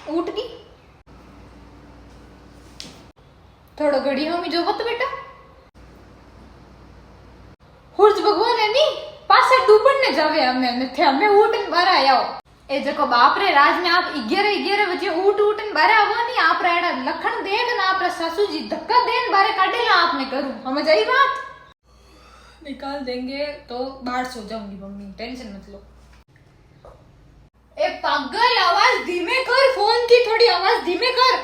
उठ गई थोड़ा घड़ी हो जो मत बेटा हुर्ज भगवान है नी पासे डूबन ने जावे हमें थे हमें उठन बाहर आया हो ए जको बाप रे राज में आप 11 बजे उठन बाहर आवो नी आप रेड़ा लखन देन ना आप सासू जी धक्का देन बाहर काटेला आपने करूं समझ आई बात निकाल देंगे तो बाहर सो जाऊंगी मम्मी टेंशन मत लो ए पागल आवाज धीमे कर फोन की थोड़ी आवाज धीमे कर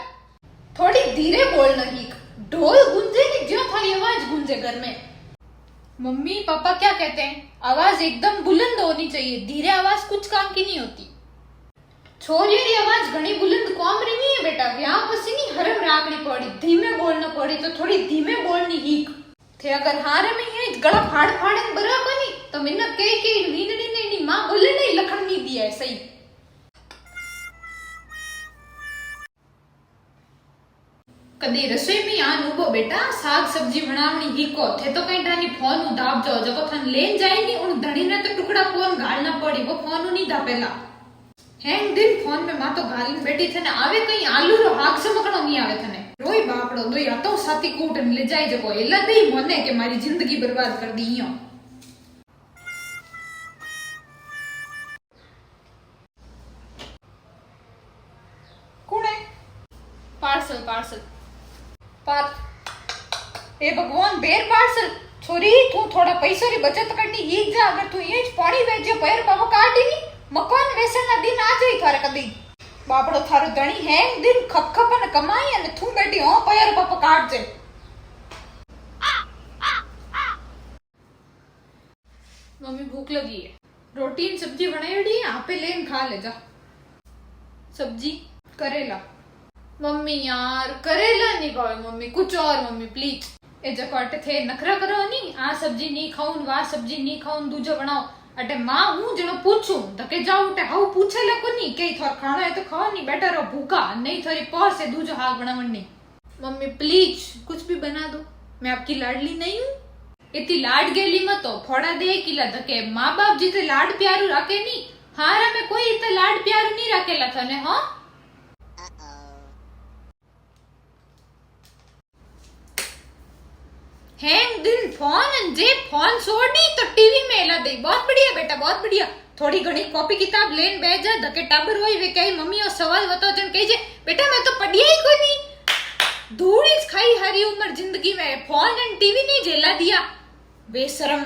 थोड़ी धीरे बोल नहीं ढोल गूंजे नहीं जो थारी आवाज गूंजे घर में मम्मी पापा क्या कहते हैं आवाज एकदम बुलंद होनी चाहिए धीरे आवाज कुछ काम की नहीं होती छोरी री आवाज घनी बुलंद काम री नहीं है बेटा ब्याह पसी नहीं हरम राखनी पड़ी धीमे बोलना पड़ी तो थोड़ी धीमे बोलनी हीक थे अगर हारे में ये गला फाड़ फाड़न बराबर नहीं तो मिन्ना के नींदड़ी ने नी मां बोले नहीं लखन नहीं दिया है सही कदी रसोई में आन उबो बेटा साग सब्जी बनावनी हीको थे तो कहीं डानी फोन नु दाब जाओ जको थन लेन जाए नी उन धणी ने तो टुकड़ा फोन घालना पड़ी वो फोन नु नहीं दापेला हैंग दिन फोन में मां तो घालीन बैठी थे ने आवे कहीं आलू रो हाक चमकणो नहीं आवे थने रोई बापड़ो दो या तो साथी कूटन ले जाए जको एला दई मोने के मारी जिंदगी बर्बाद कर दी यो कौन है पार्सल पार्सल ए भगवान बेर पार्सल छोरी तू थोड़ा पैसा री बचत करनी हीक जा अगर तू ये पानी वेच पैर पाव काटी नी मकान वेसन ना दिन आ जाई थारे कदी बापड़ो थारो धणी है दिन खप खप ने कमाई ने तू बेटी हो पैर पाव काट जे मम्मी भूख लगी है रोटी सब्जी बनाईडी आपे लेन खा ले जा सब्जी करेला मम्मी यार करेला नहीं खाओ मम्मी कुछ और मम्मी प्लीज ए जको अटे थे नखरा करो नी आ सब्जी नहीं खाऊं वा सब्जी नहीं खाऊं दूजो बनाओ अटे मां हूं जनो पूछूं तो के जाऊ टे हाउ पूछे ला को नी के थोर खाना है तो खाओ नी बेटा रो भूखा नहीं थोड़ी पौर से दूजो हाग बनावन नहीं मम्मी प्लीज कुछ भी बना दो मैं आपकी लाडली नहीं हूं इतनी लाड गेली मत हो फोड़ा दे किला धके मां बाप जिते लाड प्यारू रखे नी हारा में कोई इतना लाड प्यारू नहीं रखेला थने हां हैंग दिन फोन जे फोन छोड़नी तो टीवी में एला दे बहुत बढ़िया बेटा बहुत बढ़िया थोड़ी घणी कॉपी किताब लेन बैठ जा धके टाबर होई वे कई मम्मी और सवाल बताओ जन कही जे बेटा मैं तो पढ़िया ही कोई नहीं धूड़ी खाई हरी उम्र जिंदगी में फोन एंड टीवी नहीं झेला दिया बेशरम